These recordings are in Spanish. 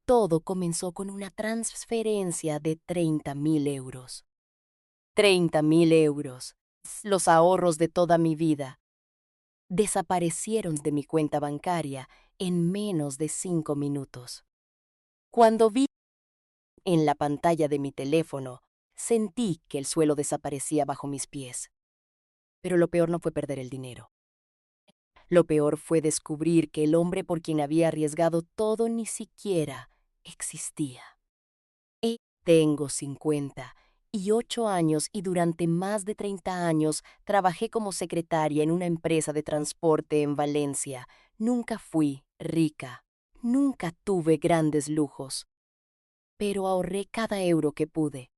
Todo comenzó con una transferencia de 30.000 euros. 30.000 euros, los ahorros de toda mi vida, desaparecieron de mi cuenta bancaria en menos de 5 minutos. Cuando vi en la pantalla de mi teléfono, sentí que el suelo desaparecía bajo mis pies. Pero lo peor no fue perder el dinero. Lo peor fue descubrir que el hombre por quien había arriesgado todo ni siquiera existía. Tengo 58 años y durante más de 30 años trabajé como secretaria en una empresa de transporte en Valencia. Nunca fui rica, nunca tuve grandes lujos, pero ahorré cada euro que pude.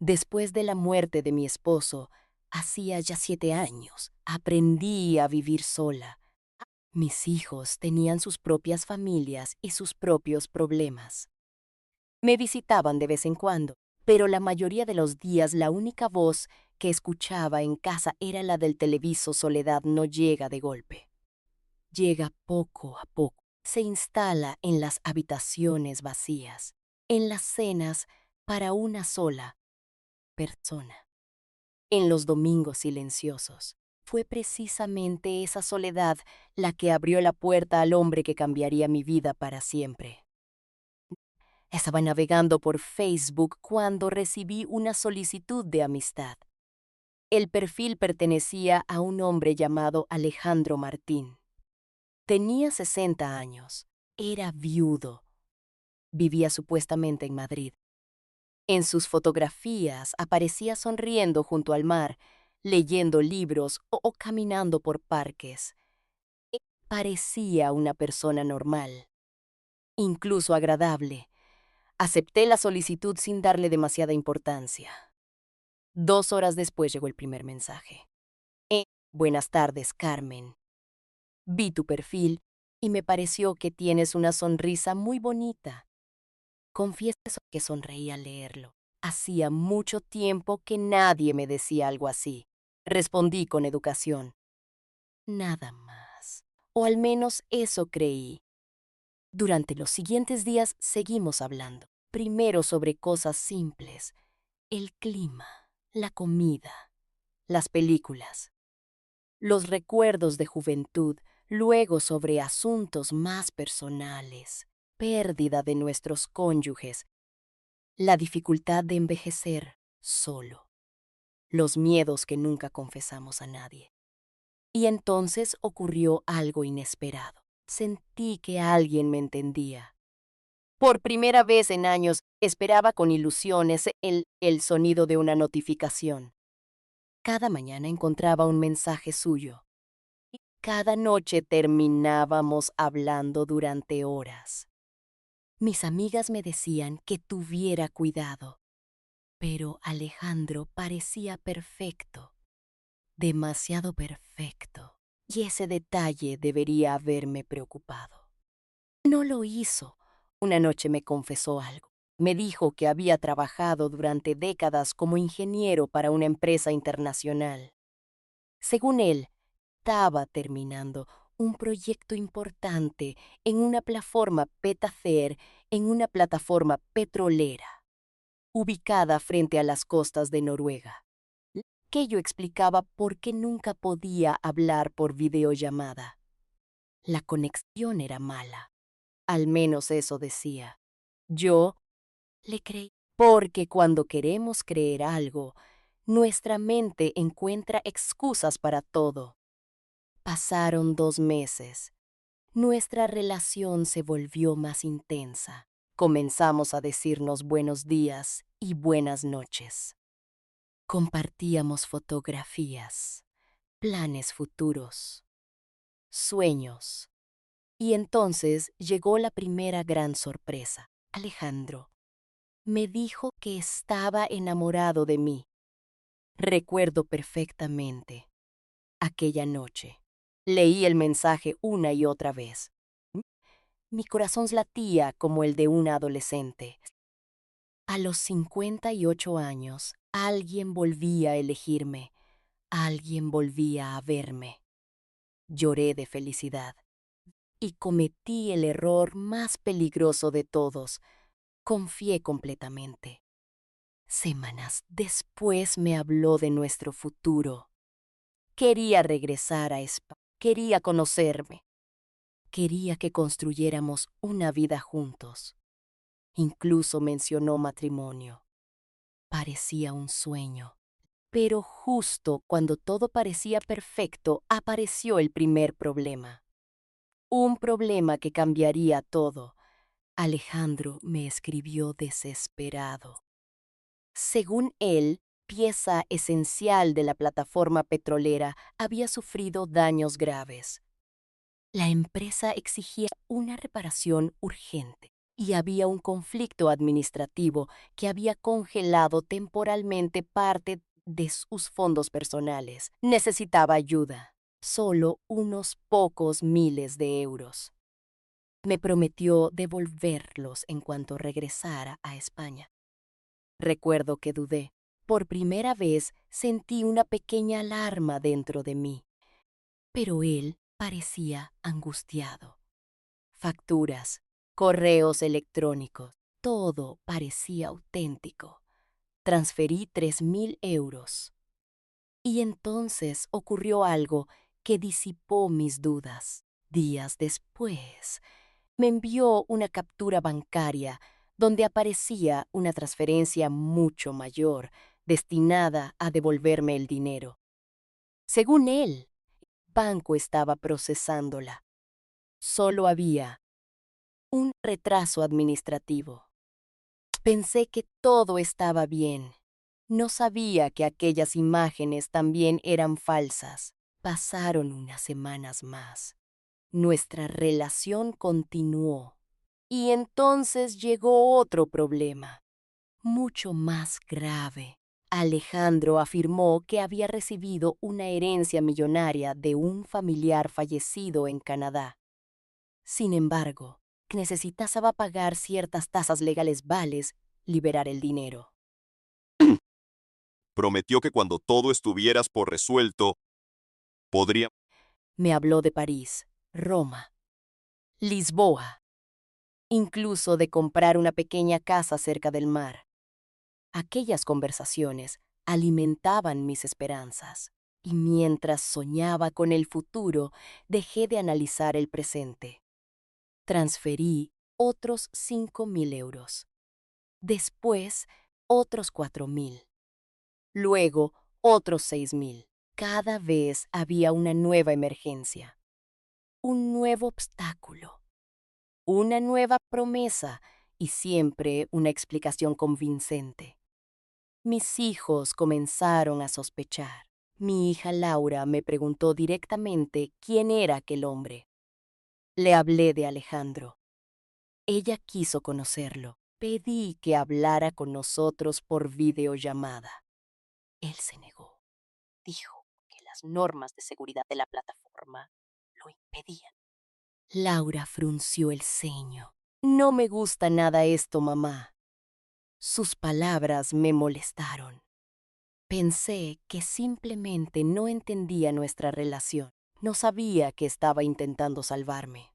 Después de la muerte de mi esposo, hacía ya 7 años, aprendí a vivir sola. Mis hijos tenían sus propias familias y sus propios problemas. Me visitaban de vez en cuando, pero la mayoría de los días la única voz que escuchaba en casa era la del televisor. Soledad no llega de golpe. Llega poco a poco. Se instala en las habitaciones vacías, en las cenas para una sola persona, en los domingos silenciosos. Fue precisamente esa soledad la que abrió la puerta al hombre que cambiaría mi vida para siempre. Estaba navegando por Facebook cuando recibí una solicitud de amistad. El perfil pertenecía a un hombre llamado Alejandro Martín. Tenía 60 años, era viudo, vivía supuestamente en Madrid. En sus fotografías aparecía sonriendo junto al mar, leyendo libros o caminando por parques. Parecía una persona normal, incluso agradable. Acepté la solicitud sin darle demasiada importancia. 2 horas después llegó el primer mensaje. Buenas tardes, Carmen. Vi tu perfil y me pareció que tienes una sonrisa muy bonita. Confieso que sonreí al leerlo. Hacía mucho tiempo que nadie me decía algo así. Respondí con educación. Nada más. O al menos eso creí. Durante los siguientes días seguimos hablando. Primero sobre cosas simples. El clima, la comida, las películas, los recuerdos de juventud, luego sobre asuntos más personales, pérdida de nuestros cónyuges, la dificultad de envejecer solo, los miedos que nunca confesamos a nadie. Y entonces ocurrió algo inesperado. Sentí que alguien me entendía. Por primera vez en años esperaba con ilusiones el sonido de una notificación. Cada mañana encontraba un mensaje suyo. Cada noche terminábamos hablando durante horas. Mis amigas me decían que tuviera cuidado, pero Alejandro parecía perfecto, demasiado perfecto, y ese detalle debería haberme preocupado. No lo hizo. Una noche me confesó algo. Me dijo que había trabajado durante décadas como ingeniero para una empresa internacional. Según él, estaba terminando un proyecto importante en una plataforma en una plataforma petrolera, ubicada frente a las costas de Noruega. Aquello explicaba por qué nunca podía hablar por videollamada. La conexión era mala. Al menos eso decía. Yo le creí. Porque cuando queremos creer algo, nuestra mente encuentra excusas para todo. Pasaron 2 meses. Nuestra relación se volvió más intensa. Comenzamos a decirnos buenos días y buenas noches. Compartíamos fotografías, planes futuros, sueños. Y entonces llegó la primera gran sorpresa. Alejandro me dijo que estaba enamorado de mí. Recuerdo perfectamente aquella noche. Leí el mensaje una y otra vez. Mi corazón latía como el de una adolescente. A los 58 años, alguien volvía a elegirme, alguien volvía a verme. Lloré de felicidad. Y cometí el error más peligroso de todos. Confié completamente. Semanas después me habló de nuestro futuro. Quería regresar a España. Quería conocerme. Quería que construyéramos una vida juntos. Incluso mencionó matrimonio. Parecía un sueño. Pero justo cuando todo parecía perfecto, apareció el primer problema. Un problema que cambiaría todo. Alejandro me escribió desesperado. Según él, pieza esencial de la plataforma petrolera había sufrido daños graves. La empresa exigía una reparación urgente y había un conflicto administrativo que había congelado temporalmente parte de sus fondos personales. Necesitaba ayuda, solo unos pocos miles de euros. Me prometió devolverlos en cuanto regresara a España. Recuerdo que dudé. Por primera vez sentí una pequeña alarma dentro de mí, pero él parecía angustiado. Facturas, correos electrónicos, todo parecía auténtico. Transferí 3.000 euros. Y entonces ocurrió algo que disipó mis dudas. Días después, me envió una captura bancaria donde aparecía una transferencia mucho mayor, destinada a devolverme el dinero. Según él, el banco estaba procesándola. Solo había un retraso administrativo. Pensé que todo estaba bien. No sabía que aquellas imágenes también eran falsas. Pasaron unas semanas más. Nuestra relación continuó. Y entonces llegó otro problema, mucho más grave. Alejandro afirmó que había recibido una herencia millonaria de un familiar fallecido en Canadá. Sin embargo, necesitaba pagar ciertas tasas legales vales, liberar el dinero. Prometió que cuando todo estuvieras por resuelto, podría... Me habló de París, Roma, Lisboa, incluso de comprar una pequeña casa cerca del mar. Aquellas conversaciones alimentaban mis esperanzas, y mientras soñaba con el futuro, dejé de analizar el presente. Transferí otros 5.000 euros. Después, otros 4.000. Luego, otros 6.000. Cada vez había una nueva emergencia, un nuevo obstáculo, una nueva promesa y siempre una explicación convincente. Mis hijos comenzaron a sospechar. Mi hija Laura me preguntó directamente quién era aquel hombre. Le hablé de Alejandro. Ella quiso conocerlo. Pedí que hablara con nosotros por videollamada. Él se negó. Dijo que las normas de seguridad de la plataforma lo impedían. Laura frunció el ceño. No me gusta nada esto, mamá. Sus palabras me molestaron. Pensé que simplemente no entendía nuestra relación. No sabía que estaba intentando salvarme.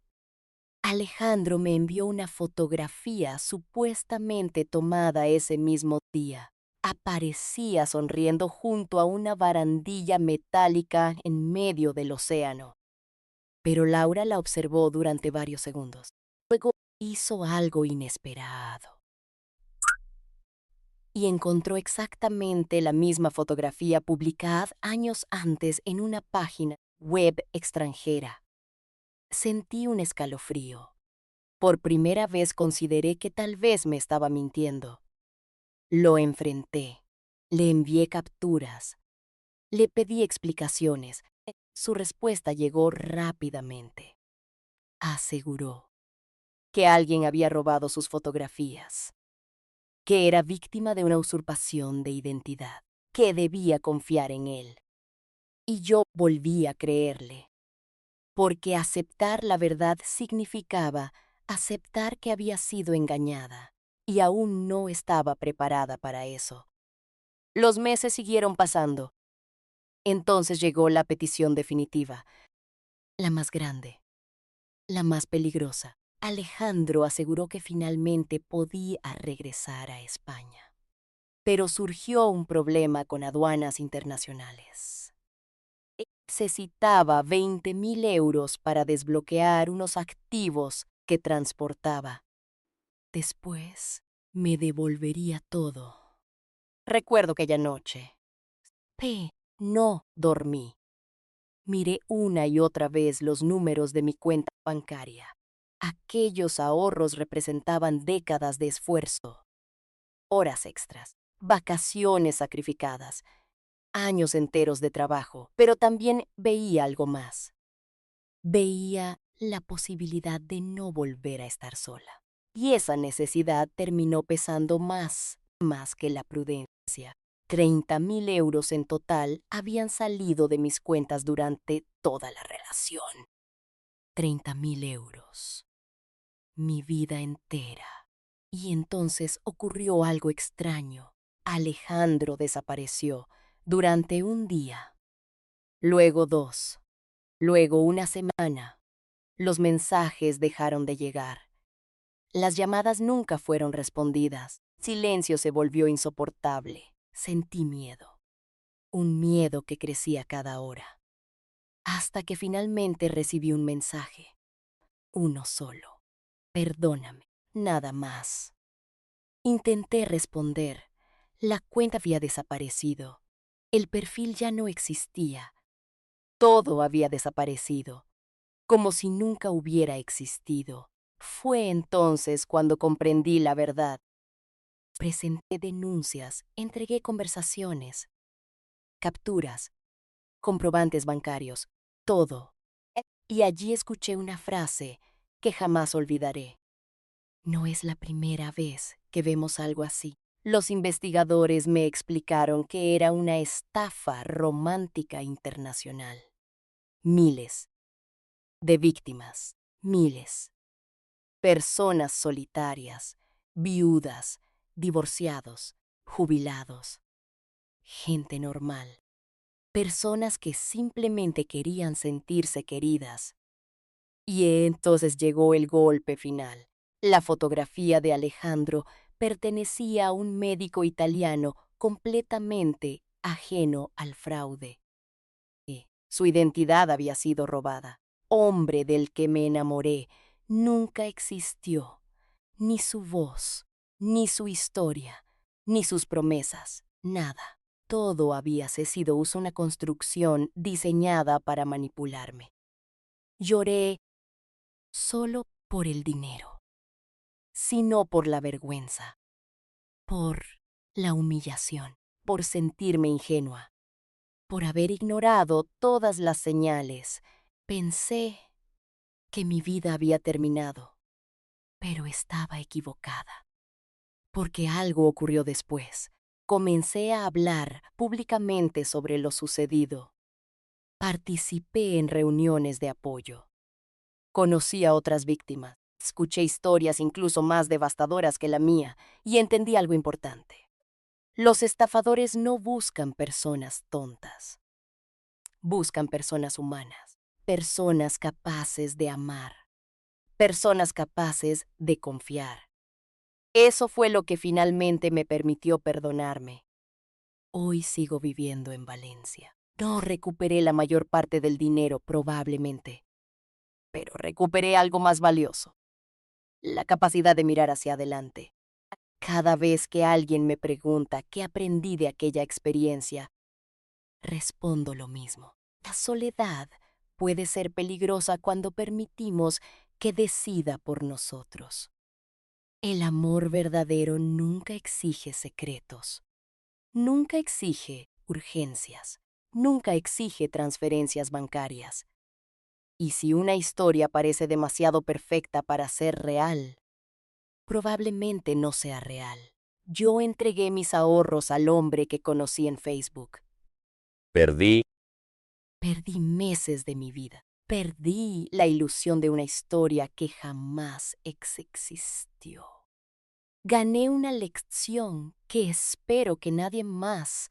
Alejandro me envió una fotografía supuestamente tomada ese mismo día. Aparecía sonriendo junto a una barandilla metálica en medio del océano. Pero Laura la observó durante varios segundos. Luego hizo algo inesperado y encontró exactamente la misma fotografía publicada años antes en una página web extranjera. Sentí un escalofrío. Por primera vez consideré que tal vez me estaba mintiendo. Lo enfrenté. Le envié capturas. Le pedí explicaciones. Su respuesta llegó rápidamente. Aseguró que alguien había robado sus fotografías, que era víctima de una usurpación de identidad, que debía confiar en él. Y yo volví a creerle, porque aceptar la verdad significaba aceptar que había sido engañada, y aún no estaba preparada para eso. Los meses siguieron pasando. Entonces llegó la petición definitiva, la más grande. La más peligrosa. Alejandro aseguró que finalmente podía regresar a España. Pero surgió un problema con aduanas internacionales. Necesitaba 20.000 euros para desbloquear unos activos que transportaba. Después me devolvería todo. Recuerdo aquella noche. No dormí. Miré una y otra vez los números de mi cuenta bancaria. Aquellos ahorros representaban décadas de esfuerzo, horas extras, vacaciones sacrificadas, años enteros de trabajo, pero también veía algo más. Veía la posibilidad de no volver a estar sola. Y esa necesidad terminó pesando más que la prudencia. 30.000 euros en total habían salido de mis cuentas durante toda la relación. 30.000 euros. Mi vida entera. Y entonces ocurrió algo extraño. Alejandro desapareció durante un día, luego 2, luego una semana. Los mensajes dejaron de llegar. Las llamadas nunca fueron respondidas. Silencio se volvió insoportable. Sentí miedo. Un miedo que crecía cada hora. Hasta que finalmente recibí un mensaje. Uno solo. Perdóname. Nada más. Intenté responder. La cuenta había desaparecido. El perfil ya no existía. Todo había desaparecido, como si nunca hubiera existido. Fue entonces cuando comprendí la verdad. Presenté denuncias, entregué conversaciones, capturas, comprobantes bancarios, todo. Y allí escuché una frase que jamás olvidaré. No es la primera vez que vemos algo así. Los investigadores me explicaron que era una estafa romántica internacional. Miles de víctimas, miles. Personas solitarias, viudas, divorciados, jubilados. Gente normal. Personas que simplemente querían sentirse queridas. Y entonces llegó el golpe final. La fotografía de Alejandro pertenecía a un médico italiano completamente ajeno al fraude. Su identidad había sido robada. Hombre del que me enamoré nunca existió. Ni su voz, ni su historia, ni sus promesas, nada. Todo había sido una construcción diseñada para manipularme. Lloré solo por el dinero, sino por la vergüenza, por la humillación, por sentirme ingenua, por haber ignorado todas las señales. Pensé que mi vida había terminado, pero estaba equivocada, porque algo ocurrió después. Comencé a hablar públicamente sobre lo sucedido. Participé en reuniones de apoyo. Conocí a otras víctimas. Escuché historias incluso más devastadoras que la mía y entendí algo importante. Los estafadores no buscan personas tontas. Buscan personas humanas, personas capaces de amar, personas capaces de confiar. Eso fue lo que finalmente me permitió perdonarme. Hoy sigo viviendo en Valencia. No recuperé la mayor parte del dinero, probablemente, pero recuperé algo más valioso: la capacidad de mirar hacia adelante. Cada vez que alguien me pregunta qué aprendí de aquella experiencia, respondo lo mismo. La soledad puede ser peligrosa cuando permitimos que decida por nosotros. El amor verdadero nunca exige secretos, nunca exige urgencias, nunca exige transferencias bancarias. Y si una historia parece demasiado perfecta para ser real, probablemente no sea real. Yo entregué mis ahorros al hombre que conocí en Facebook. Perdí. Perdí meses de mi vida. Perdí la ilusión de una historia que jamás existió. Gané una lección que espero que nadie más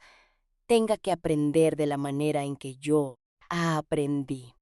tenga que aprender de la manera en que yo aprendí.